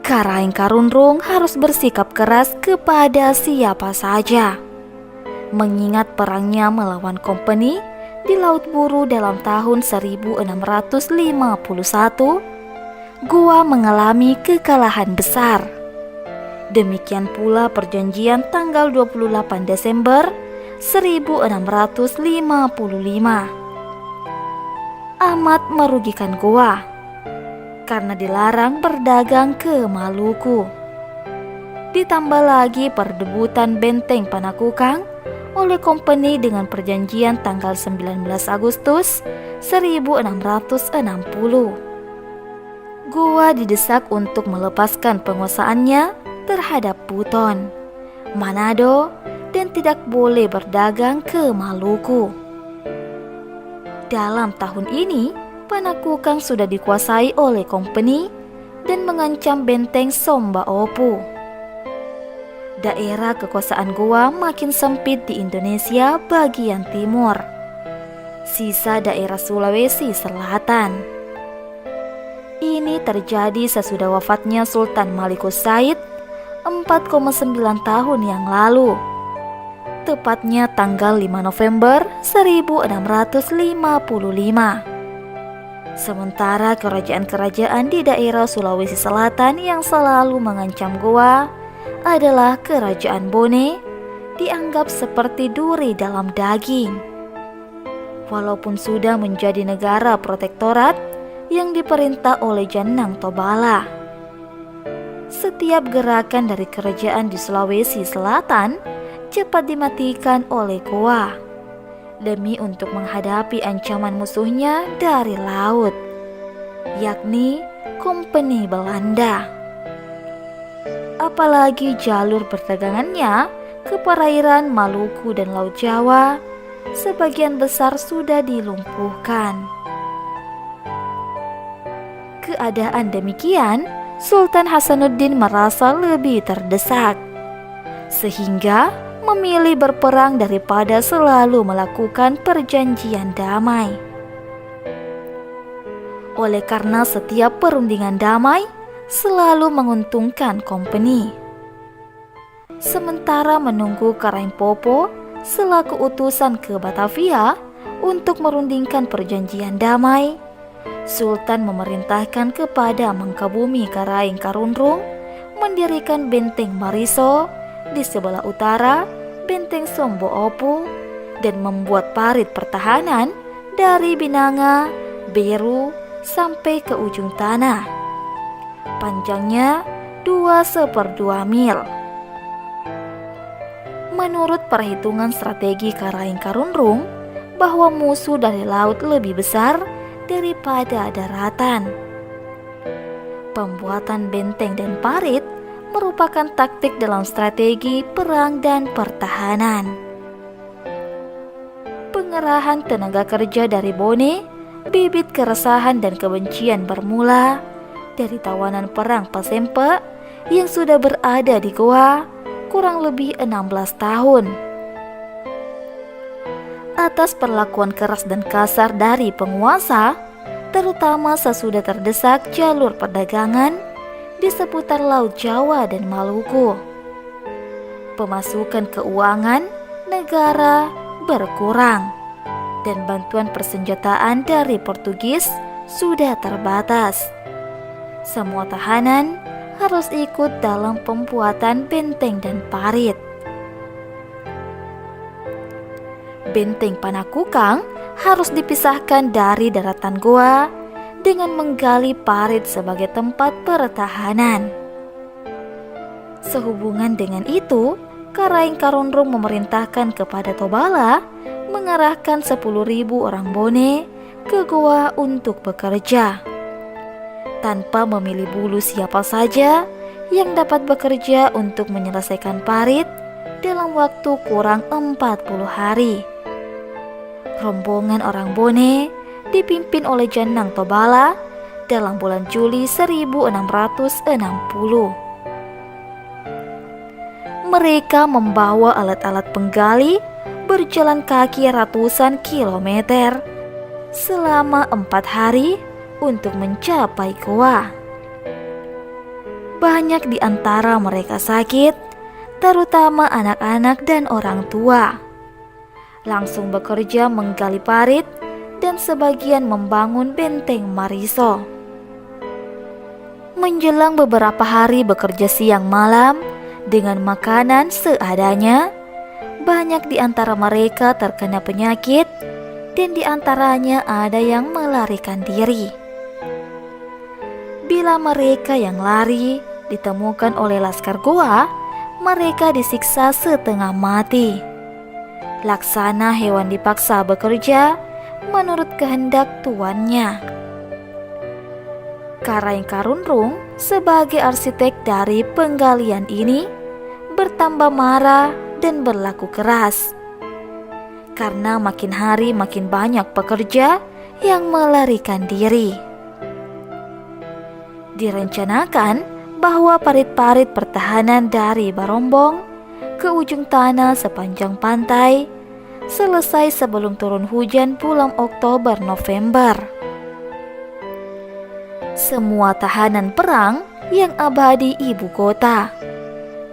Karaeng Karunrung harus bersikap keras kepada siapa saja, mengingat perangnya melawan Kompeni di Laut Buru dalam tahun 1651. Goa mengalami kekalahan besar. Demikian pula perjanjian tanggal 28 Desember 1655 amat merugikan Goa karena dilarang berdagang ke Maluku. Ditambah lagi perdebutan benteng Panakukang oleh Kompeni dengan perjanjian tanggal 19 Agustus 1660. Goa didesak untuk melepaskan penguasaannya terhadap Buton, Manado, dan tidak boleh berdagang ke Maluku. Dalam tahun ini, Panakukang sudah dikuasai oleh Kompeni dan mengancam benteng Somba Opu. Daerah kekuasaan Goa makin sempit di Indonesia bagian timur, sisa daerah Sulawesi Selatan. Ini terjadi sesudah wafatnya Sultan Malikus Said 4,9 tahun yang lalu, tepatnya tanggal 5 November 1655. Sementara kerajaan-kerajaan di daerah Sulawesi Selatan yang selalu mengancam Goa adalah Kerajaan Bone, dianggap seperti duri dalam daging. Walaupun sudah menjadi negara protektorat yang diperintah oleh Janang Tobala, setiap gerakan dari kerajaan di Sulawesi Selatan cepat dimatikan oleh Goa demi untuk menghadapi ancaman musuhnya dari laut, yakni Kompeni Belanda. Apalagi jalur perdagangannya ke perairan Maluku dan Laut Jawa sebagian besar sudah dilumpuhkan. Keadaan demikian, Sultan Hasanuddin merasa lebih terdesak, sehingga memilih berperang daripada selalu melakukan perjanjian damai. Oleh karena setiap perundingan damai selalu menguntungkan Kompeni. Sementara menunggu Karaeng Popo selaku utusan ke Batavia untuk merundingkan perjanjian damai, Sultan memerintahkan kepada Mangkabumi Karaeng Karunrung mendirikan benteng Mariso di sebelah utara benteng Sombo Opu dan membuat parit pertahanan dari Binanga, Beru sampai ke ujung tanah. Panjangnya 2/2 mil. Menurut perhitungan strategi Karaeng Karunrung bahwa musuh dari laut lebih besar daripada daratan. Pembuatan benteng dan parit merupakan taktik dalam strategi perang dan pertahanan. Pengerahan tenaga kerja dari Bone, bibit keresahan dan kebencian bermula dari tawanan perang Pasempe yang sudah berada di Goa kurang lebih 16 tahun. Atas perlakuan keras dan kasar dari penguasa, terutama sesudah terdesak jalur perdagangan di seputar Laut Jawa dan Maluku. Pemasukan keuangan negara berkurang dan bantuan persenjataan dari Portugis sudah terbatas. Semua tahanan harus ikut dalam pembuatan benteng dan parit. Benteng Panakukang harus dipisahkan dari daratan Goa dengan menggali parit sebagai tempat pertahanan. Sehubungan dengan itu, Karaeng Karunrung memerintahkan kepada Tobala mengerahkan 10.000 orang Bone ke Goa untuk bekerja, tanpa memilih bulu siapa saja yang dapat bekerja untuk menyelesaikan parit dalam waktu kurang 40 hari. Rombongan orang Bone dipimpin oleh Janang Tobala dalam bulan Juli 1660. Mereka membawa alat-alat penggali, berjalan kaki ratusan kilometer selama 4 hari untuk mencapai Goa. Banyak di antara mereka sakit, terutama anak-anak dan orang tua. Langsung bekerja menggali parit dan sebagian membangun benteng Mariso. Menjelang beberapa hari bekerja siang malam dengan makanan seadanya, banyak di antara mereka terkena penyakit dan di antaranya ada yang melarikan diri. Bila mereka yang lari ditemukan oleh Laskar Goa, mereka disiksa setengah mati. Laksana hewan dipaksa bekerja menurut kehendak tuannya. Karaeng Karunrung sebagai arsitek dari penggalian ini bertambah marah dan berlaku keras. Karena makin hari makin banyak pekerja yang melarikan diri. Direncanakan bahwa parit-parit pertahanan dari Barombong ke ujung tanah sepanjang pantai selesai sebelum turun hujan bulan Oktober-November. Semua tahanan perang yang abadi ibu kota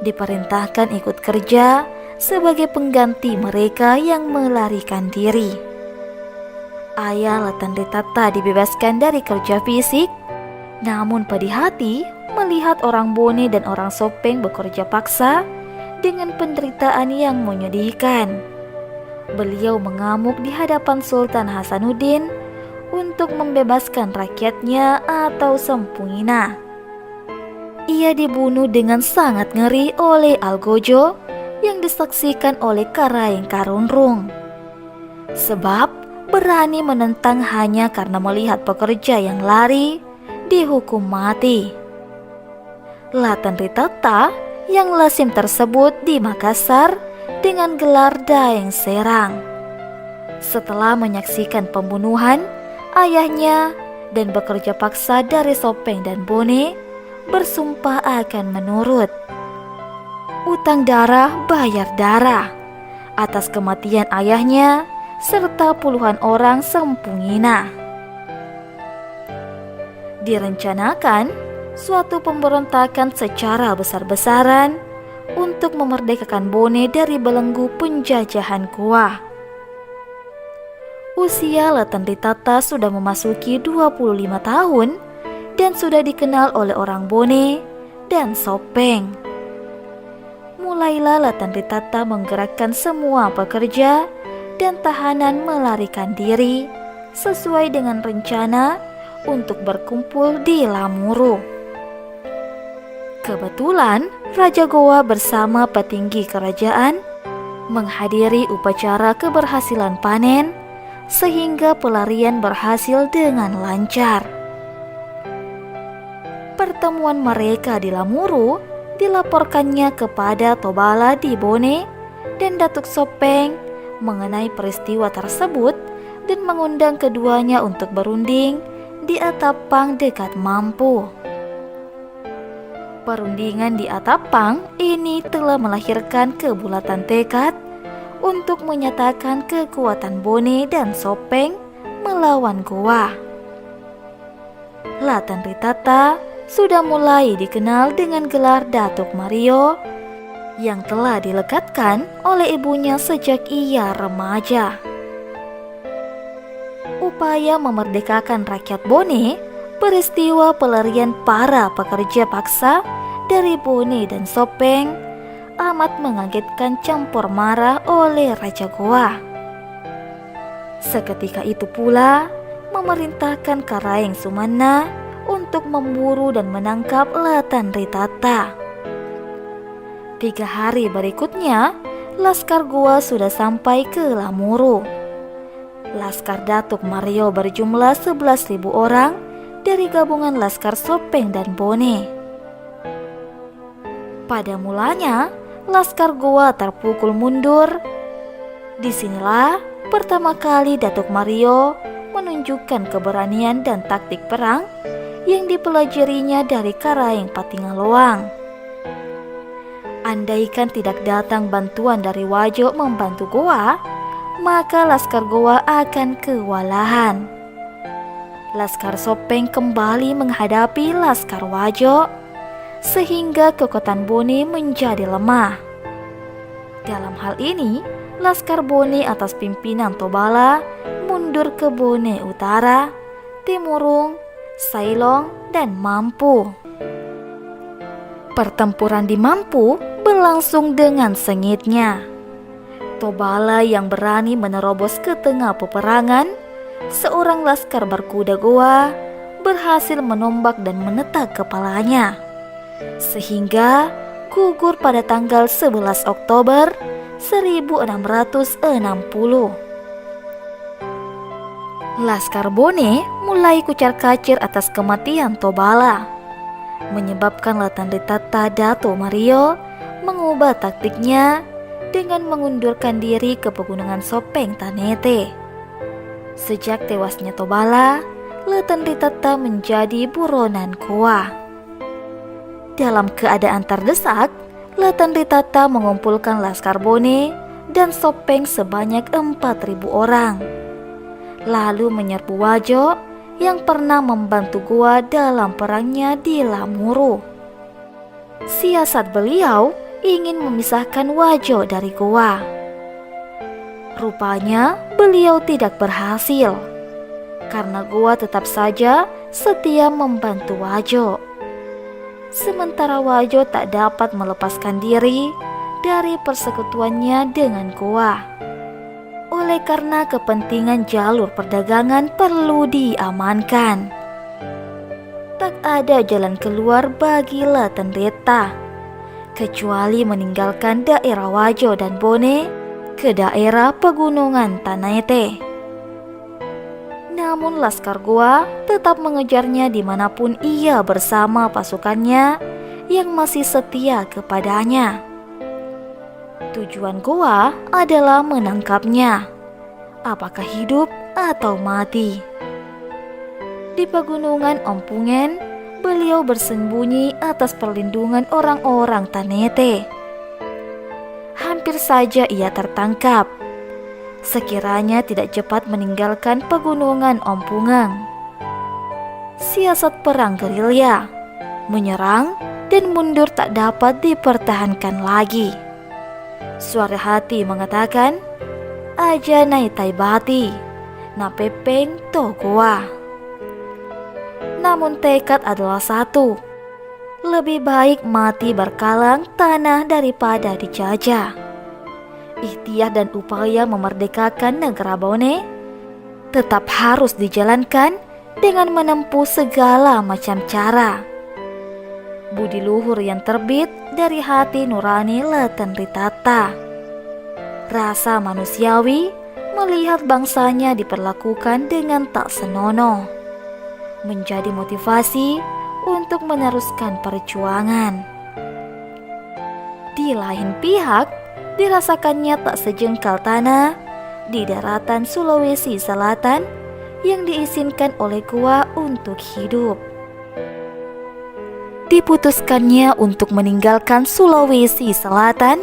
diperintahkan ikut kerja sebagai pengganti mereka yang melarikan diri. Ayah Latandritata dibebaskan dari kerja fisik, namun pedih hati melihat orang Bone dan orang Sopeng bekerja paksa dengan penderitaan yang menyedihkan. Beliau mengamuk di hadapan Sultan Hasanuddin untuk membebaskan rakyatnya atau Sempungina. Ia dibunuh dengan sangat ngeri oleh Algojo yang disaksikan oleh Karaeng Karunrung. Sebab berani menentang hanya karena melihat pekerja yang lari dihukum mati. Latandritata yang lazim tersebut di Makassar dengan gelar Daeng Serang. Setelah menyaksikan pembunuhan ayahnya dan bekerja paksa dari Sopeng dan Bone, bersumpah akan menurut. Utang darah bayar darah atas kematian ayahnya serta puluhan orang Sempungina. Direncanakan suatu pemberontakan secara besar-besaran untuk memerdekakan Bone dari belenggu penjajahan Goa. Usia Latandritata sudah memasuki 25 tahun dan sudah dikenal oleh orang Bone dan Sopeng. Mulailah Latandritata menggerakkan semua pekerja dan tahanan melarikan diri sesuai dengan rencana untuk berkumpul di Lamuru. Kebetulan Raja Goa bersama petinggi kerajaan menghadiri upacara keberhasilan panen sehingga pelarian berhasil dengan lancar. Pertemuan mereka di Lamuru dilaporkannya kepada Tobala di Bone dan Datuk Sopeng mengenai peristiwa tersebut dan mengundang keduanya untuk berunding di Atapang dekat Mampu. Perundingan di Atapang ini telah melahirkan kebulatan tekad untuk menyatakan kekuatan Bone dan Sopeng melawan Goa. Latandritata sudah mulai dikenal dengan gelar Datuk Mario yang telah dilekatkan oleh ibunya sejak ia remaja. Upaya memerdekakan rakyat Bone, peristiwa pelarian para pekerja paksa dari Bone dan Sopeng amat mengagetkan campur marah oleh Raja Goa. Seketika itu pula memerintahkan Karaeng Sumana untuk memburu dan menangkap Latandritata. 3 hari berikutnya, Laskar Goa sudah sampai ke Lamuru. Laskar Datuk Mario berjumlah 11.000 orang dari gabungan Laskar Sopeng dan Bone. Pada mulanya, Laskar Goa terpukul mundur. Disinilah pertama kali Datuk Mario menunjukkan keberanian dan taktik perang yang dipelajarinya dari Karaeng Patingaloang. Andaikan tidak datang bantuan dari Wajo membantu Goa, maka Laskar Goa akan kewalahan. Laskar Sopeng kembali menghadapi Laskar Wajo, sehingga kekuatan Bone menjadi lemah. Dalam hal ini, Laskar Bone atas pimpinan Tobala mundur ke Bone Utara, Timurung, Sailong, dan Mampu. Pertempuran di Mampu berlangsung dengan sengitnya. Tobala yang berani menerobos ke tengah peperangan, seorang laskar berkuda Goa berhasil menombak dan menetak kepalanya, sehingga gugur pada tanggal 11 Oktober 1660. Laskar Bone mulai kucar-kacir atas kematian Tobala, menyebabkan Latandritata Dato Mario mengubah taktiknya dengan mengundurkan diri ke pegunungan Sopeng Tanete. Sejak tewasnya Tobala, Latandritata menjadi buronan Goa. Dalam keadaan terdesak, Latandritata mengumpulkan Laskar Bone dan Sopeng sebanyak 4.000 orang, lalu menyerbu Wajo yang pernah membantu Goa dalam perangnya di Lamuru. Siasat beliau ingin memisahkan Wajo dari Goa. Rupanya beliau tidak berhasil, karena Goa tetap saja setia membantu Wajo. Sementara Wajo tak dapat melepaskan diri dari persekutuannya dengan Goa. Oleh karena kepentingan jalur perdagangan perlu diamankan, tak ada jalan keluar bagi Latandrita kecuali meninggalkan daerah Wajo dan Bone ke daerah pegunungan Tanete. Namun Laskar Goa tetap mengejarnya dimanapun ia bersama pasukannya yang masih setia kepadanya. Tujuan Goa adalah menangkapnya, apakah hidup atau mati. Di pegunungan Ompungen, beliau bersembunyi atas perlindungan orang-orang Tanete. Hampir saja ia tertangkap, sekiranya tidak cepat meninggalkan pegunungan Ompungen. Siasat perang gerilya, menyerang dan mundur tak dapat dipertahankan lagi. Suara hati mengatakan, aja nai taibati, na pepeng to Goa. Namun tekad adalah satu, lebih baik mati berkalang tanah daripada dijajah. Ikhtiar dan upaya memerdekakan negara Bone tetap harus dijalankan dengan menempuh segala macam cara. Budi luhur yang terbit dari hati nurani Latandritata, rasa manusiawi melihat bangsanya diperlakukan dengan tak senonoh, menjadi motivasi untuk meneruskan perjuangan. Di lain pihak, dirasakannya tak sejengkal tanah di daratan Sulawesi Selatan yang diizinkan oleh Goa untuk hidup. Diputuskannya untuk meninggalkan Sulawesi Selatan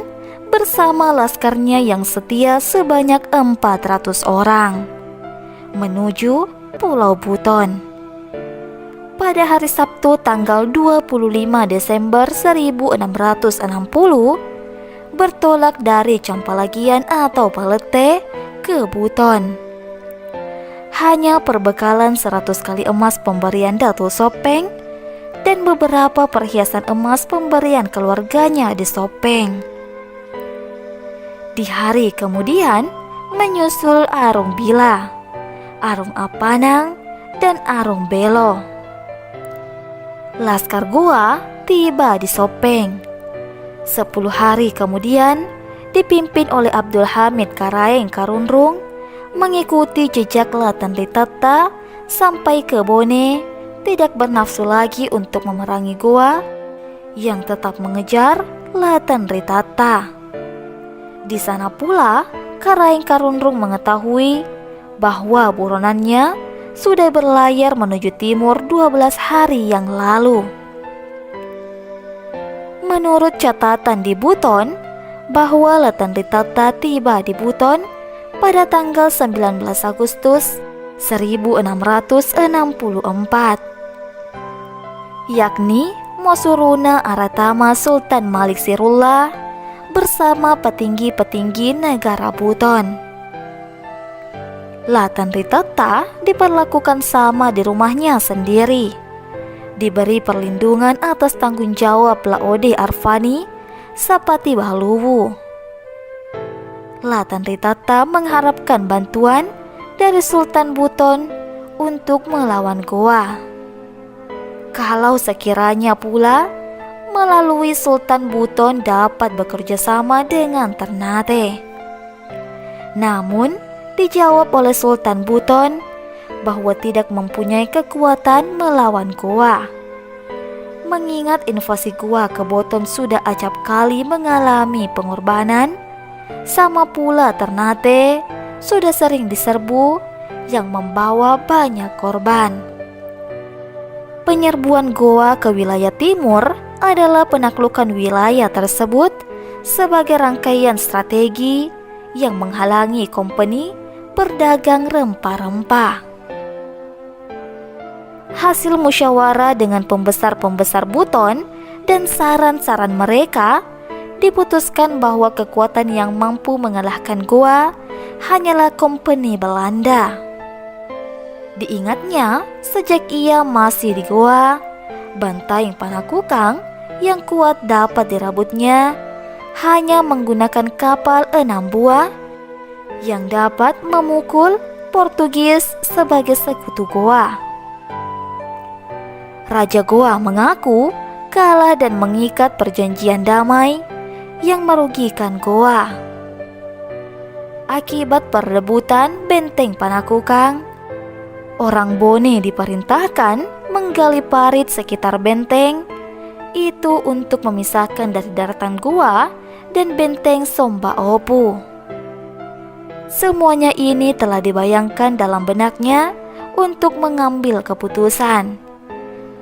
bersama laskarnya yang setia sebanyak 400 orang menuju Pulau Buton. Pada hari Sabtu tanggal 25 Desember 1660, bertolak dari Campalagian atau Palete ke Buton. Hanya perbekalan 100 kali emas pemberian Datuk Sopeng dan beberapa perhiasan emas pemberian keluarganya di Sopeng. Di hari kemudian menyusul Arung Bila, Arung Apanang, dan Arung Belo. Laskar Goa tiba di Sopeng. 10 hari kemudian dipimpin oleh Abdul Hamid Karaeng Karunrung mengikuti jejak Latandritata sampai ke Bone, tidak bernafsu lagi untuk memerangi Goa yang tetap mengejar Latandritata. Di sana pula Karaeng Karunrung mengetahui bahwa buronannya sudah berlayar menuju timur 12 hari yang lalu. Menurut catatan di Buton, bahwa Latandritata tiba di Buton pada tanggal 19 Agustus 1664, yakni Mosuruna Aratama Sultan Malik Sirullah bersama petinggi-petinggi negara Buton. Latanritatta diperlakukan sama di rumahnya sendiri, diberi perlindungan atas tanggung jawab Laode Arfani Sapati Bahluwu. Latanritatta mengharapkan bantuan dari Sultan Buton untuk melawan Goa. Kalau sekiranya pula melalui Sultan Buton dapat bekerja sama dengan Ternate. Namun dijawab oleh Sultan Buton bahwa tidak mempunyai kekuatan melawan Goa. Mengingat invasi Goa ke Buton sudah acap kali mengalami pengorbanan, sama pula Ternate sudah sering diserbu yang membawa banyak korban. Penyerbuan Goa ke wilayah timur adalah penaklukan wilayah tersebut sebagai rangkaian strategi yang menghalangi kompeni berdagang rempah-rempah. Hasil musyawarah dengan pembesar-pembesar Buton dan saran-saran mereka, diputuskan bahwa kekuatan yang mampu mengalahkan Goa hanyalah kompeni Belanda. Diingatnya, sejak ia masih di Goa, Bantaing Panakukang yang kuat dapat dirabutnya hanya menggunakan kapal 6 buah yang dapat memukul Portugis sebagai sekutu Goa. Raja Goa mengaku kalah dan mengikat perjanjian damai yang merugikan Goa. Akibat perebutan benteng Panakukang, orang Bone diperintahkan menggali parit sekitar benteng itu untuk memisahkan dari daratan Goa dan benteng Somba Opu. Semuanya ini telah dibayangkan dalam benaknya untuk mengambil keputusan.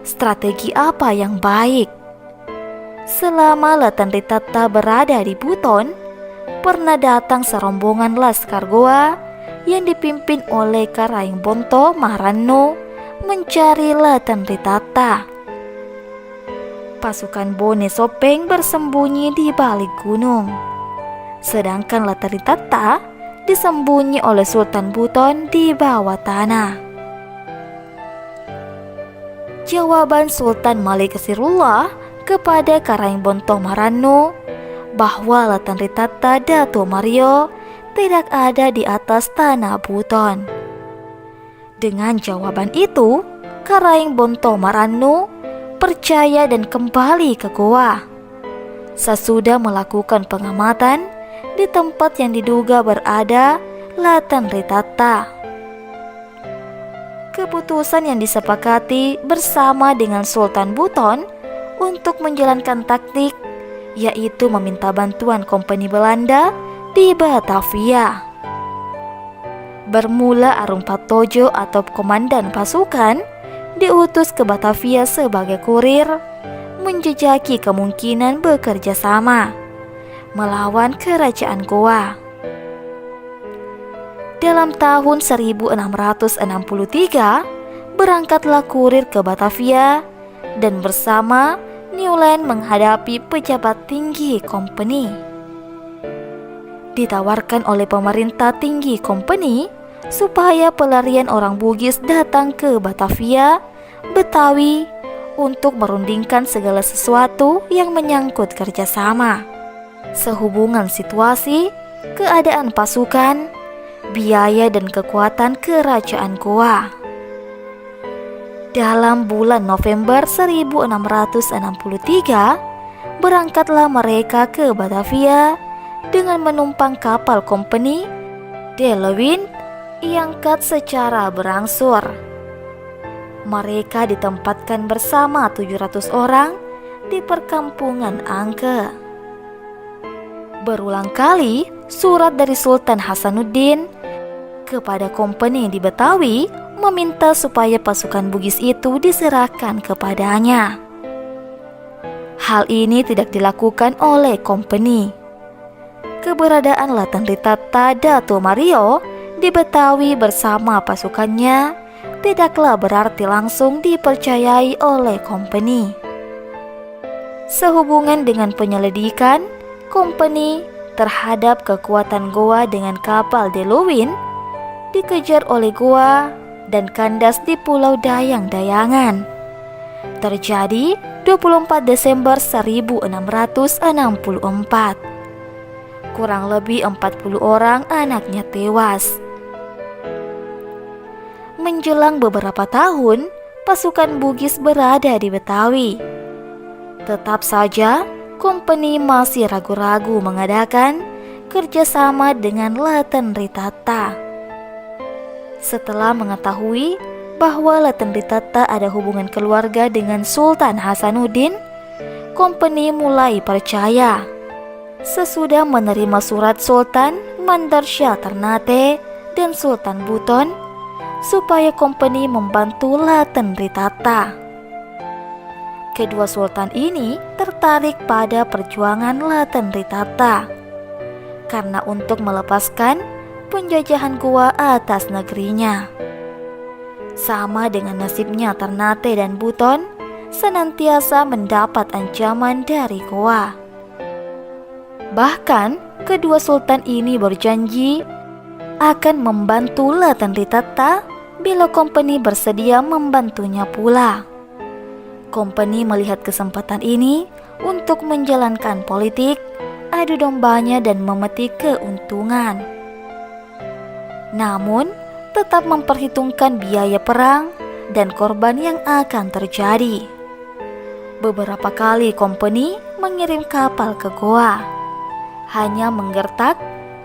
Strategi apa yang baik? Selama Latanritatta berada di Buton, pernah datang serombongan laskar Goa yang dipimpin oleh Karaingbonto Maharanno mencari Latanritatta. Pasukan Bone Sopeng bersembunyi di balik gunung, sedangkan Latanritatta disembunyi oleh Sultan Buton di bawah tanah. Jawaban Sultan Malik Sirullah kepada Karaingbonto Maharanno bahwa Latanritatta Dato Mario tidak ada di atas tanah Buton. Dengan jawaban itu, Karaingbonto Maharanno percaya dan kembali ke Goa. Sesudah melakukan pengamatan di tempat yang diduga berada Latanritatta. Keputusan yang disepakati bersama dengan Sultan Buton untuk menjalankan taktik, yaitu meminta bantuan kompeni Belanda di Batavia. Bermula Arung Patojo atau komandan pasukan diutus ke Batavia sebagai kurir, menjejaki kemungkinan bekerja sama melawan kerajaan Goa. Dalam tahun 1663, berangkatlah kurir ke Batavia dan bersama Newland menghadapi pejabat tinggi kompeni. Ditawarkan oleh pemerintah tinggi kompeni supaya pelarian orang Bugis datang ke Batavia, Betawi untuk merundingkan segala sesuatu yang menyangkut kerjasama, sehubungan situasi, keadaan pasukan, biaya dan kekuatan kerajaan Goa. Dalam bulan November 1663, berangkatlah mereka ke Batavia dengan menumpang kapal kompeni De Lewin yang kat secara berangsur. Mereka ditempatkan bersama 700 orang di perkampungan Angke. Berulang kali surat dari Sultan Hasanuddin kepada kompeni di Betawi meminta supaya pasukan Bugis itu diserahkan kepadanya. Hal ini tidak dilakukan oleh kompeni. Keberadaan Latanritatta Dato Mario di Betawi bersama pasukannya tidaklah berarti langsung dipercayai oleh kompeni. sehubungan dengan penyelidikan kompeni terhadap kekuatan Goa dengan kapal Deluwin, dikejar oleh Goa dan kandas di Pulau Dayang-Dayangan. Terjadi 24 Desember 1664. Kurang lebih 40 orang anaknya tewas. Menjelang beberapa tahun, pasukan Bugis berada di Betawi. Tetap saja, kompeni masih ragu-ragu mengadakan kerjasama dengan Laten Ritata. Setelah mengetahui bahwa Laten Ritata ada hubungan keluarga dengan Sultan Hasanuddin, kompeni mulai percaya. Sesudah menerima surat Sultan Mandarshah Ternate dan Sultan Buton supaya kompeni membantu Laten Ritata. Kedua sultan ini tertarik pada perjuangan Laten Ritata karena untuk melepaskan penjajahan Goa atas negerinya. Sama dengan nasibnya Ternate dan Buton, senantiasa mendapat ancaman dari Goa. Bahkan, kedua sultan ini berjanji akan membantu Laten Ritata bila kompeni bersedia membantunya pula. Kompeni melihat kesempatan ini untuk menjalankan politik adu dombanya dan memetik keuntungan. Namun, tetap memperhitungkan biaya perang dan korban yang akan terjadi. Beberapa kali kompeni mengirim kapal ke Goa, hanya menggertak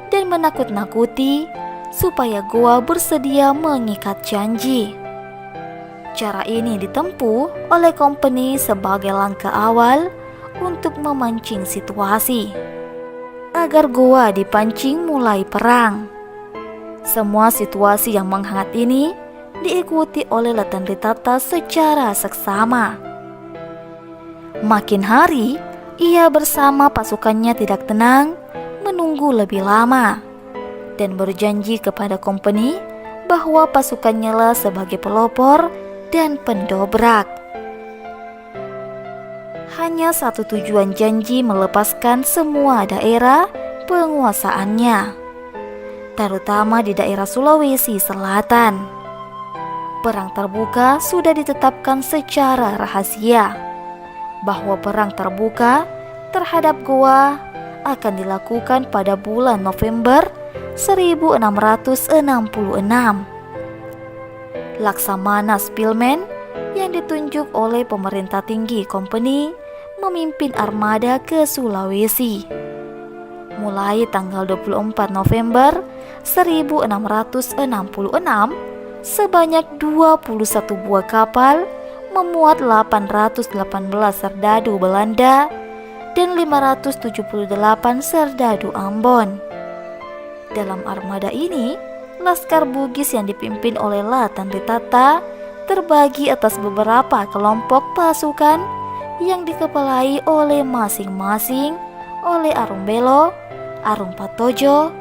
dan menakut-nakuti supaya Goa bersedia mengikat janji. Cara ini ditempuh oleh kompeni sebagai langkah awal untuk memancing situasi agar Goa dipancing mulai perang. Semua situasi yang menghangat ini diikuti oleh Laten Ritata secara seksama. Makin hari, ia bersama pasukannya tidak tenang, menunggu lebih lama, dan berjanji kepada kompeni bahwa pasukannya lah sebagai pelopor dan pendobrak. Hanya satu tujuan janji melepaskan semua daerah penguasaannya, terutama di daerah Sulawesi Selatan. Perang terbuka sudah ditetapkan secara rahasia bahwa perang terbuka terhadap Goa akan dilakukan pada bulan November 1666. Laksamana Spilman yang ditunjuk oleh pemerintah tinggi kompeni memimpin armada ke Sulawesi. Mulai tanggal 24 November 1666, sebanyak 21 buah kapal memuat 818 serdadu Belanda dan 578 serdadu Ambon. Dalam armada ini, laskar Bugis yang dipimpin oleh Laten Ritata terbagi atas beberapa kelompok pasukan yang dikepalai oleh masing-masing oleh Arung Belo, Arung Patojo,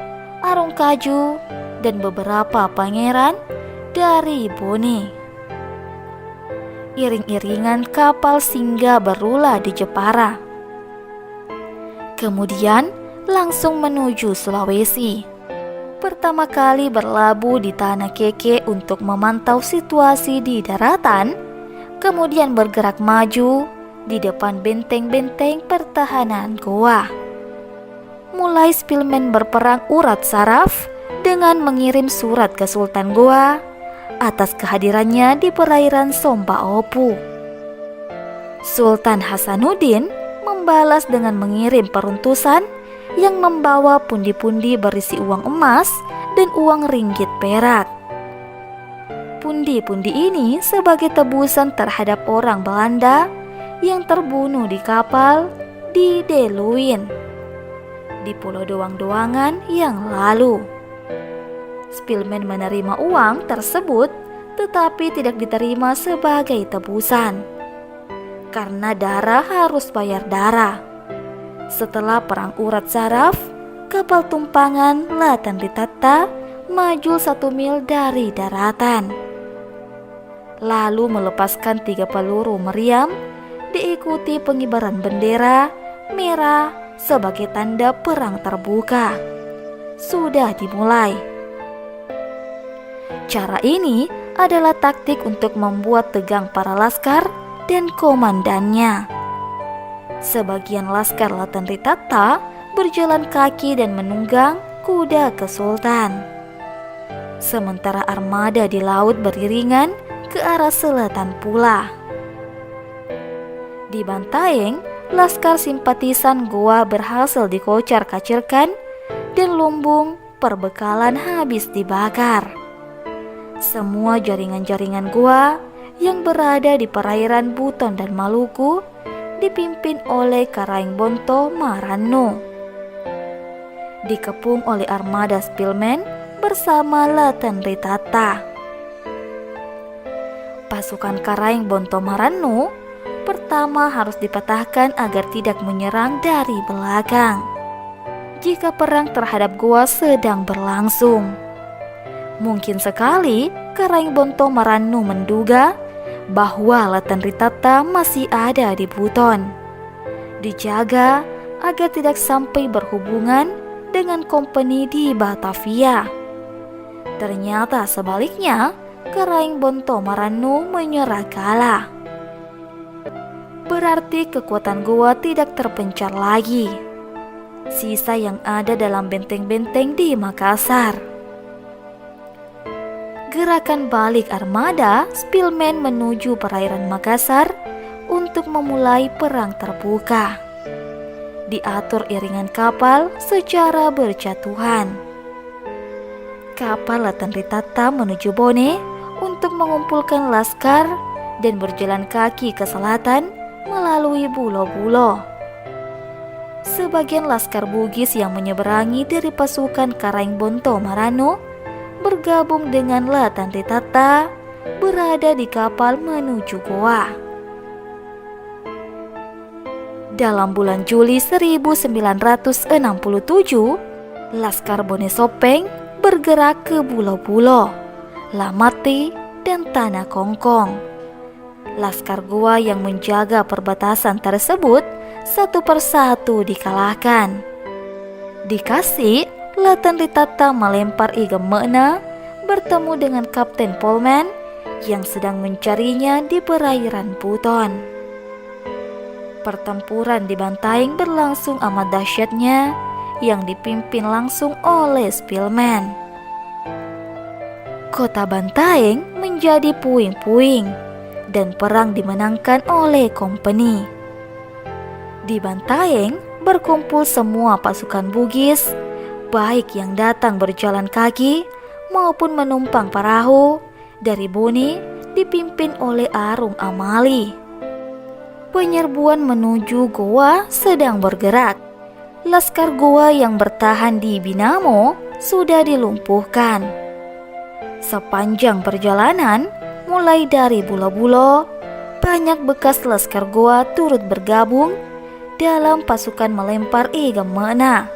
Arung Kaju, dan beberapa pangeran dari Bone. Iring-iringan kapal singgah berula di Jepara, kemudian langsung menuju Sulawesi. Pertama kali berlabuh di Tanah Keke untuk memantau situasi di daratan, kemudian bergerak maju di depan benteng-benteng pertahanan Goa. Mulai Spilman berperang urat saraf dengan mengirim surat ke Sultan Goa atas kehadirannya di perairan Somba Opu. Sultan Hasanuddin membalas dengan mengirim peruntusan yang membawa pundi-pundi berisi uang emas dan uang ringgit perak. Pundi-pundi ini sebagai tebusan terhadap orang Belanda yang terbunuh di kapal di Deluwin, di Pulau Doang-Doangan yang lalu. Spilman menerima uang tersebut tetapi tidak diterima sebagai tebusan, karena darah harus bayar darah. Setelah perang urat saraf, kapal tumpangan Laten Ritata maju 1 mil dari daratan, lalu melepaskan 3 peluru meriam di diikuti pengibaran bendera merah sebagai tanda perang terbuka sudah dimulai. Cara ini adalah taktik untuk membuat tegang para laskar dan komandannya. Sebagian laskar Latendritata berjalan kaki dan menunggang kuda ke sultan. Sementara armada di laut beriringan ke arah selatan pula. Di Bantaeng, laskar simpatisan Goa berhasil dikocar-kacirkan dan lumbung perbekalan habis dibakar. Semua jaringan-jaringan Goa yang berada di perairan Buton dan Maluku dipimpin oleh Karaingbonto Maranno, dikepung oleh armada Spilman bersama Latendritata. Pasukan Karaingbonto Maranno pertama harus dipatahkan agar tidak menyerang dari belakang jika perang terhadap Goa sedang berlangsung. Mungkin sekali Karaingbonto Maranno menduga bahwa Latendritata masih ada di Buton, dijaga agar tidak sampai berhubungan dengan kompeni di Batavia. Ternyata sebaliknya, Karaingbonto Maranno menyerah kalah. Berarti kekuatan Goa tidak terpencar lagi. Sisa yang ada dalam benteng-benteng di Makassar. Gerakan balik armada Spilman menuju perairan Makassar untuk memulai perang terbuka. Diatur iringan kapal secara berjatuhan. Kapal Latendritata menuju Bone untuk mengumpulkan laskar dan berjalan kaki ke selatan melalui Bulo-Bulo. Sebagian laskar Bugis yang menyeberangi dari pasukan Karaingbonto Maranno bergabung dengan Latendritata berada di kapal menuju Goa. Dalam bulan Juli 1967, Laskar Bone Sopeng bergerak ke Bulo-Bulo, Lamati, dan Tanah Kongkong. Laskar Goa yang menjaga perbatasan tersebut satu persatu dikalahkan. Dikasih, Latendritata melempar Igem Mekna bertemu dengan Kapten Polman yang sedang mencarinya di perairan Buton. Pertempuran di Bantaeng berlangsung amat dahsyatnya yang dipimpin langsung oleh Spilman. Kota Bantaeng menjadi puing-puing dan perang dimenangkan oleh kompeni. Di Bantaeng berkumpul semua pasukan Bugis, baik yang datang berjalan kaki maupun menumpang perahu dari Bone dipimpin oleh Arung Amali. Penyerbuan menuju Goa sedang bergerak. Laskar Goa yang bertahan di Binamo sudah dilumpuhkan. Sepanjang perjalanan, mulai dari Bulo-Bulo, banyak bekas laskar Goa turut bergabung dalam pasukan melempar Igem Mekna,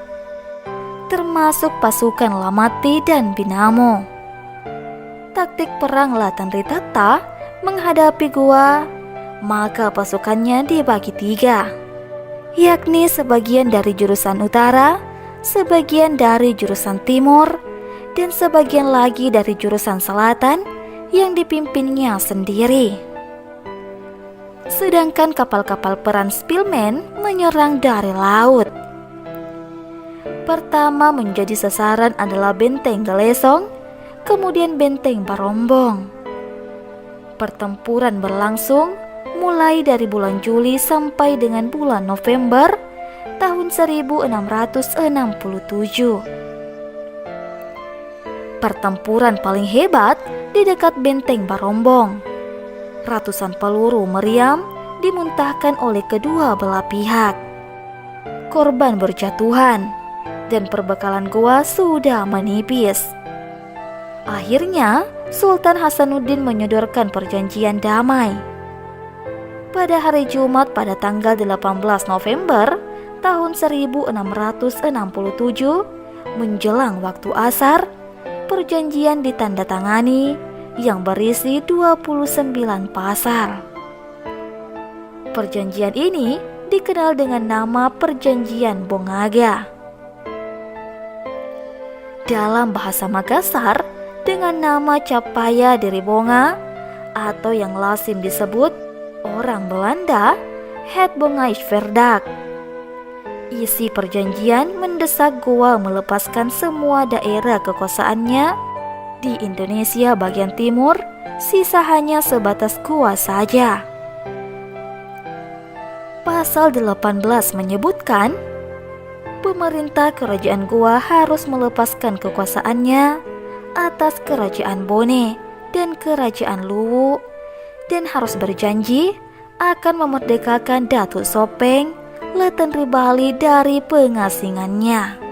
termasuk pasukan Lamati dan Binamo. Taktik perang Latendritata menghadapi Goa, maka pasukannya dibagi tiga, yakni sebagian dari jurusan utara, sebagian dari jurusan timur, dan sebagian lagi dari jurusan selatan yang dipimpinnya sendiri. Sedangkan kapal-kapal perang Spilman menyerang dari laut. Pertama menjadi sasaran adalah Benteng Galesong, kemudian Benteng Barombong. Pertempuran berlangsung mulai dari bulan Juli sampai dengan bulan November tahun 1667. Pertempuran paling hebat di dekat Benteng Barombong. Ratusan peluru meriam dimuntahkan oleh kedua belah pihak. Korban berjatuhan dan perbekalan Goa sudah menipis. Akhirnya, Sultan Hasanuddin menyodorkan perjanjian damai. Pada hari Jumat pada tanggal 18 November tahun 1667 menjelang waktu asar, perjanjian ditandatangani yang berisi 29 pasal. Perjanjian ini dikenal dengan nama Perjanjian Bongaga. Dalam bahasa Makassar dengan nama Capaya dari Bonga atau yang lazim disebut orang Belanda Het Bongaisverdrag. Isi perjanjian mendesak Goa melepaskan semua daerah kekuasaannya di Indonesia bagian timur, sisa hanya sebatas Goa saja. Pasal 18 menyebutkan pemerintah kerajaan Goa harus melepaskan kekuasaannya atas kerajaan Bone dan kerajaan Luwu dan harus berjanji akan memerdekakan Datuk Sopeng, Letendri Bali dari pengasingannya.